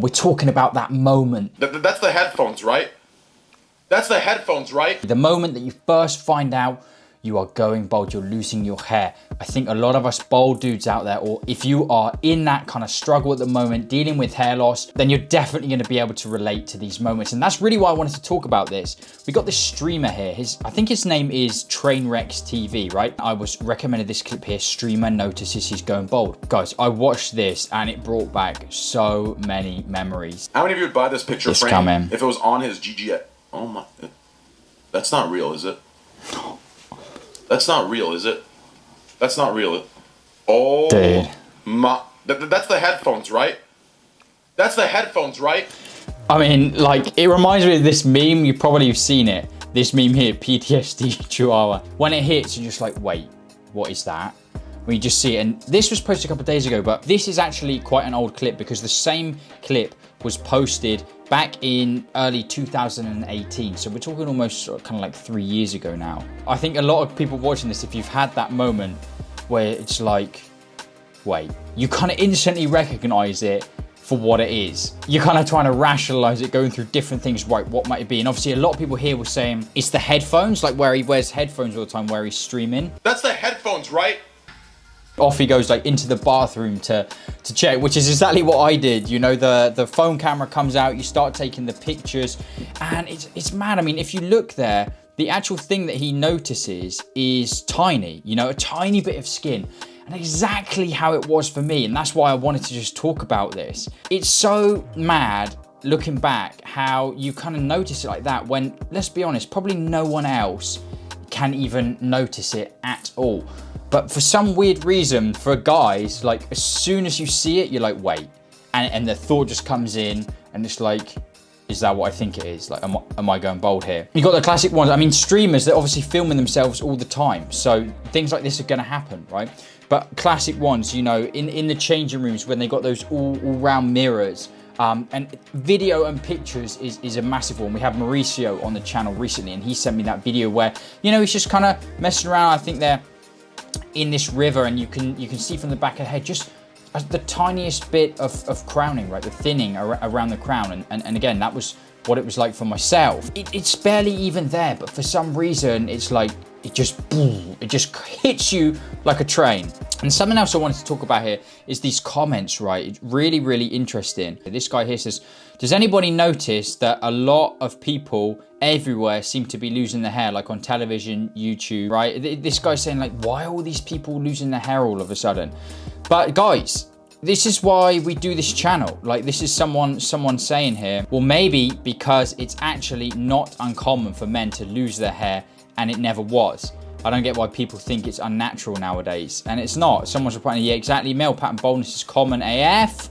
We're talking about that moment. That's the headphones, right? That's the headphones, right? The moment that you first find out you are going bald, you're losing your hair. I think a lot of us bald dudes out there, or if you are in that kind of struggle at the moment, dealing with hair loss, then you're definitely gonna be able to relate to these moments. And that's really why I wanted to talk about this. We got this streamer here. I think his name is Trainwrecks TV, right? I was recommended this clip here. Streamer notices he's going bald. Guys, I watched this and it brought back so many memories. How many of you would buy this picture frame if it was on his GG? Oh my, that's not real, is it? That's not real, is it? That's not real. Oh, dude. My, that's the headphones, right? That's the headphones, right? I mean, like, it reminds me of this meme. You probably have seen it. This meme here, PTSD Chihuahua. When it hits, you're just like, wait, what is that? When you just see it. And this was posted a couple of days ago, but this is actually quite an old clip because the same clip was posted back in early 2018. So we're talking almost kind of like 3 years ago now. I think a lot of people watching this, if you've had that moment where it's like, wait, you kind of instantly recognize it for what it is. You're kind of trying to rationalize it, going through different things, right, what might it be? And obviously a lot of people here were saying it's the headphones, like where he wears headphones all the time, where he's streaming. That's the headphones, right? Off he goes like into the bathroom to check, which is exactly what I did. You know, the phone camera comes out, you start taking the pictures, and it's mad. I mean, if you look there, the actual thing that he notices is tiny, you know, a tiny bit of skin, and exactly how it was for me. And that's why I wanted to just talk about this. It's so mad looking back how you kind of notice it like that when, let's be honest, probably no one else can even notice it at all. But for some weird reason, for guys, like as soon as you see it, you're like, wait. And the thought just comes in and it's like, is that what I think it is? Like, am I going bald here? You got the classic ones. I mean, streamers, they're obviously filming themselves all the time. So things like this are gonna happen, right? But classic ones, you know, in the changing rooms when they got those all round mirrors. And video and pictures is a massive one. We had Mauricio on the channel recently and he sent me that video where, you know, he's just kind of messing around. I think they're in this river and you can see from the back of the head just the tiniest bit of crowning, right? The thinning around the crown. And again, that was what it was like for myself. It's barely even there, but for some reason, it's like, it just hits you like a train. And something else I wanted to talk about here is these comments, right? It's really, really interesting. This guy here says, does anybody notice that a lot of people everywhere seem to be losing their hair, like on television, YouTube, right? This guy's saying like, why are all these people losing their hair all of a sudden? But guys, this is why we do this channel. Like, this is someone saying here, well, maybe because it's actually not uncommon for men to lose their hair and it never was. I don't get why people think it's unnatural nowadays. And it's not. Someone's replying, yeah, exactly. Male pattern baldness is common AF.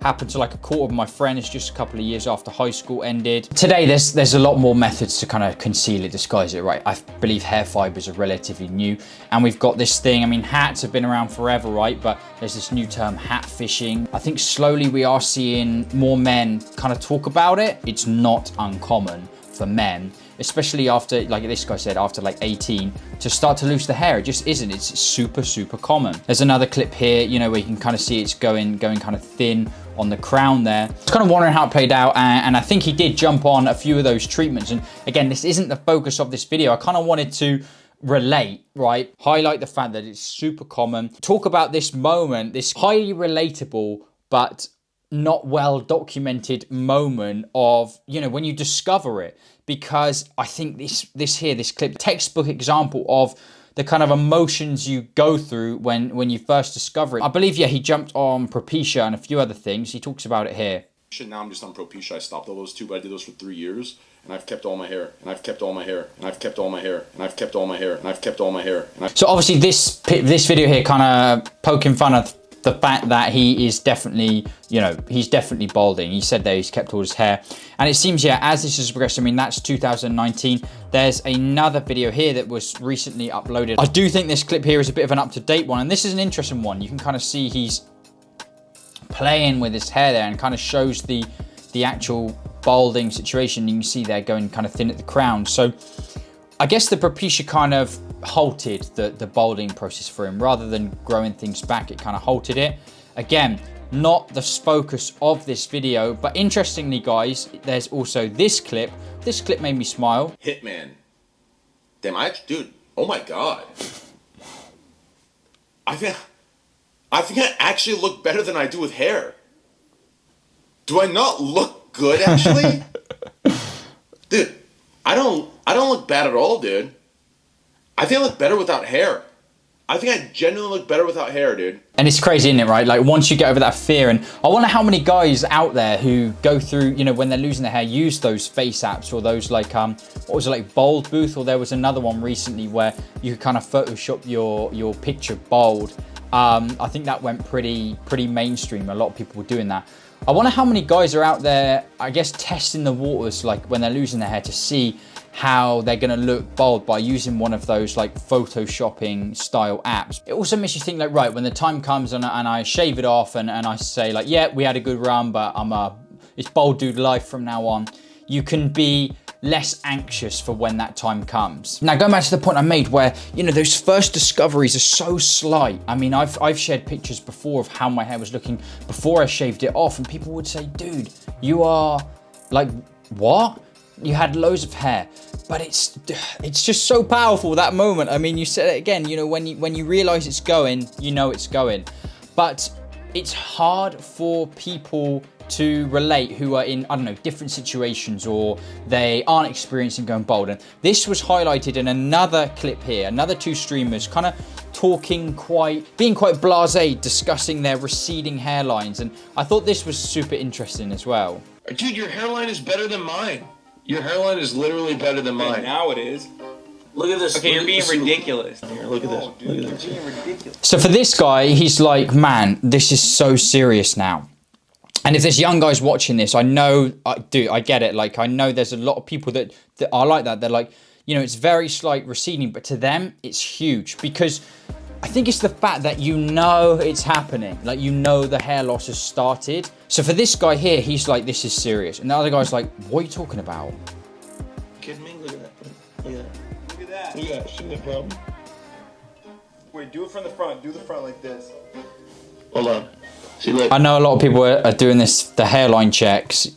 Happened to like a quarter of my friends just a couple of years after high school ended. Today, there's a lot more methods to kind of conceal it, disguise it, right? I believe hair fibers are relatively new. And we've got this thing, I mean, hats have been around forever, right? But there's this new term, hat fishing. I think slowly we are seeing more men kind of talk about it. It's not uncommon for men, especially after, like this guy said, after like 18, to start to lose the hair. It just isn't. It's super, super common. There's another clip here, you know, where you can kind of see it's going kind of thin on the crown there. I was kind of wondering how it played out, and I think he did jump on a few of those treatments. And again, this isn't the focus of this video. I kind of wanted to relate, right? Highlight the fact that it's super common. Talk about this moment, this highly relatable, but not well documented moment of, you know, when you discover it, because I think this clip, textbook example of the kind of emotions you go through when you first discover it. I believe, yeah, he jumped on Propecia and a few other things. He talks about it here. Now I'm just on Propecia. I stopped all those two, but I did those for 3 years, and I've kept all my hair, and I've kept all my hair, and I've kept all my hair, and I've kept all my hair, and I've kept all my hair. So obviously this video here kind of poking fun of the fact that he is definitely, you know, he's definitely balding. He said that he's kept all his hair. And it seems, yeah, as this has progressed, I mean, that's 2019. There's another video here that was recently uploaded. I do think this clip here is a bit of an up-to-date one. And this is an interesting one. You can kind of see he's playing with his hair there and kind of shows the actual balding situation. You can see there going kind of thin at the crown. So I guess the Propecia kind of halted the balding process for him. Rather than growing things back, it kind of halted it. Again, not the focus of this video. But interestingly, guys, there's also this clip. This clip made me smile. Hitman. Damn, dude, oh my God. I think I actually look better than I do with hair. Do I not look good, actually? Dude, I don't look bad at all, dude. I think I look better without hair. I think I genuinely look better without hair, dude. And it's crazy, isn't it, right? Like, once you get over that fear, and I wonder how many guys out there who go through, you know, when they're losing their hair, use those face apps or those, like, what was it, like Bald Booth? Or there was another one recently where you could kind of Photoshop your picture bald. I think that went pretty mainstream. A lot of people were doing that. I wonder how many guys are out there, I guess, testing the waters, like when they're losing their hair, to see how they're gonna look bald by using one of those like photoshopping style apps. It also makes you think, like, right, when the time comes and I shave it off and I say, like, yeah, we had a good run, but it's bald dude life from now on. You can be less anxious for when that time comes. Now, going back to the point I made where, you know, those first discoveries are so slight. I mean, I've shared pictures before of how my hair was looking before I shaved it off, and people would say, dude, you are like, what? You had loads of hair. But it's just so powerful, that moment. I mean, you said it again, you know, when you realize it's going, you know it's going. But it's hard for people to relate who are in, I don't know, different situations, or they aren't experiencing going bald. And this was highlighted in another clip here, another two streamers kind of being quite blasé, discussing their receding hairlines. And I thought this was super interesting as well. Dude, your hairline is better than mine. Your hairline is literally better than mine. Now it is. Look at this. Okay, you're being ridiculous. Here, look at this. Dude, look at this. You're being ridiculous. So for this guy, he's like, man, this is so serious now. And if there's young guys watching this, I know, I get it. Like, I know there's a lot of people that are like that. They're like, you know, it's very slight receding, but to them, it's huge, because I think it's the fact that you know it's happening. Like, you know the hair loss has started. So for this guy here, he's like, this is serious. And the other guy's like, what are you talking about? Kidding me? Look at that. Look at that. Look at that. Look at that. Shouldn't have problem. Wait, do it from the front. Do the front like this. Hold on. See, look. I know a lot of people are doing the hairline checks.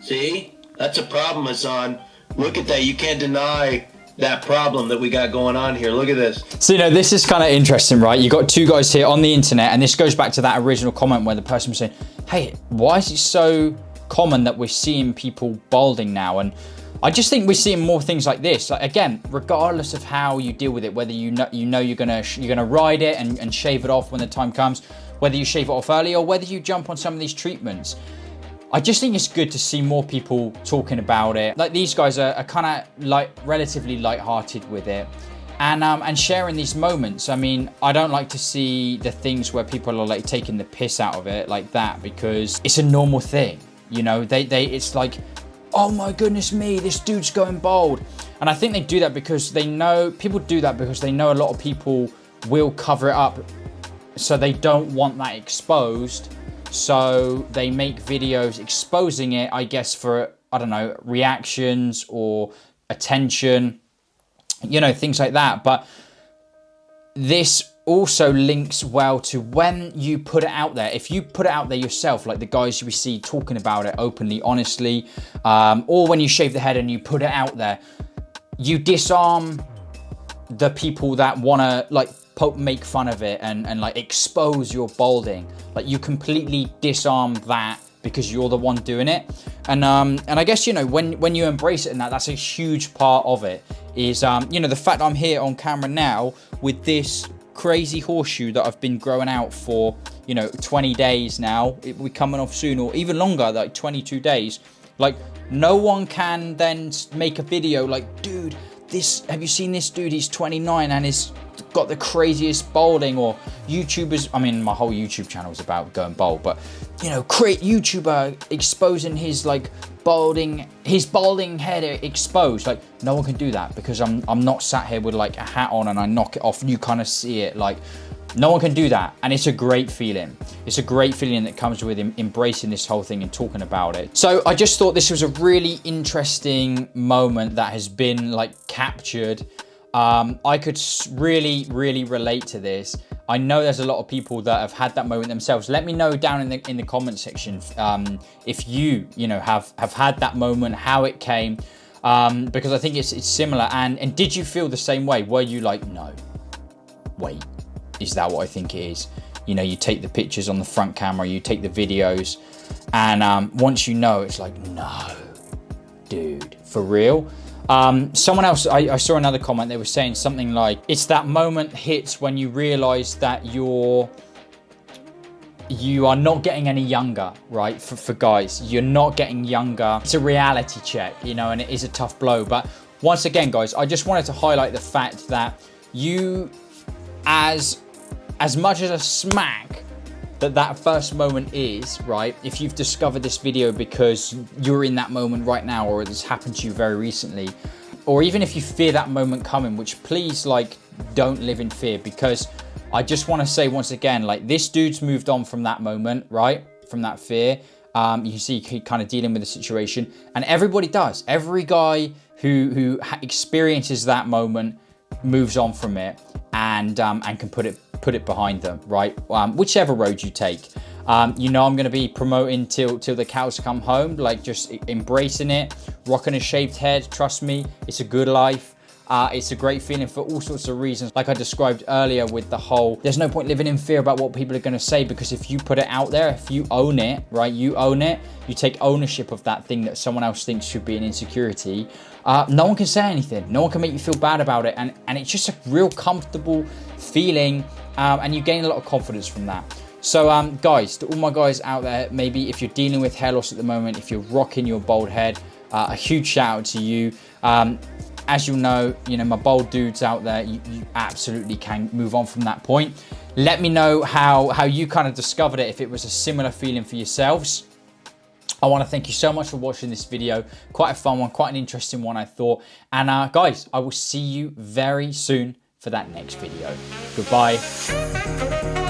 See? That's a problem, Hassan. Look at that. You can't deny that problem that we got going on here. Look at this. So, you know, this is kind of interesting, right? You got two guys here on the internet, and this goes back to that original comment where the person was saying, hey, why is it so common that we're seeing people balding now? And I just think we're seeing more things like this. Like, again, regardless of how you deal with it, whether you know you're gonna ride it and shave it off when the time comes, whether you shave it off early or whether you jump on some of these treatments. I just think it's good to see more people talking about it. Like, these guys are kind of relatively lighthearted with it, and sharing these moments. I mean, I don't like to see the things where people are like taking the piss out of it like that, because it's a normal thing. You know, it's like, oh my goodness me, this dude's going bald. And I think they do that because they know, people do that because they know a lot of people will cover it up, so they don't want that exposed. So they make videos exposing it, I guess, for, I don't know, reactions or attention, you know, things like that. But this also links well to when you put it out there. If you put it out there yourself, like the guys we see talking about it openly, honestly, or when you shave the head and you put it out there, you disarm the people that want to like make fun of it and like expose your balding. Like, you completely disarm that because you're the one doing it. And I guess, you know, when you embrace it, and that's a huge part of it, is you know, the fact I'm here on camera now with this crazy horseshoe that I've been growing out for, you know, 20 days now. We're coming off soon, or even longer, like 22 days. Like, no one can then make a video like, dude, have you seen this dude? He's 29 and he's got the craziest balding. Or YouTubers, I mean, my whole YouTube channel is about going bald, but, you know, YouTuber exposing his like balding head exposed. Like, no one can do that because I'm not sat here with like a hat on and I knock it off and you kind of see it. Like, no one can do that. And it's a great feeling. It's a great feeling that comes with embracing this whole thing and talking about it. So I just thought this was a really interesting moment that has been like captured. I could really, really relate to this. I know there's a lot of people that have had that moment themselves. Let me know down in the comment section if you know have had that moment, how it came, because I think it's similar. And did you feel the same way? Were you like, no, wait, is that what I think it is? You know, you take the pictures on the front camera, you take the videos, and once you know, it's like, no, dude, for real. Someone else, I saw another comment, they were saying something like, it's that moment hits when you realize that you are not getting any younger, right? For guys, you're not getting younger. It's a reality check, you know, and it is a tough blow. But once again, guys, I just wanted to highlight the fact that you, as much as a smack that first moment is, right? If you've discovered this video because you're in that moment right now, or it's happened to you very recently, or even if you fear that moment coming, which please, like, don't live in fear, because I just want to say once again, like, this dude's moved on from that moment, right? From that fear. You can see he kind of dealing with the situation, and everybody does. Every guy who experiences that moment moves on from it and can put it behind them, right? Whichever road you take. You know, I'm going to be promoting till the cows come home, like just embracing it, rocking a shaved head. Trust me, it's a good life. It's a great feeling for all sorts of reasons. Like I described earlier with the whole, there's no point living in fear about what people are going to say, because if you put it out there, if you own it, right, you own it, you take ownership of that thing that someone else thinks should be an insecurity, no one can say anything. No one can make you feel bad about it. And it's just a real comfortable feeling, and you gain a lot of confidence from that. So guys, to all my guys out there, maybe if you're dealing with hair loss at the moment, if you're rocking your bald head, a huge shout out to you. As you know, my bald dudes out there, you absolutely can move on from that point. Let me know how you kind of discovered it, if it was a similar feeling for yourselves. I want to thank you so much for watching this video. Quite a fun one, quite an interesting one, I thought. And guys, I will see you very soon for that next video. Goodbye.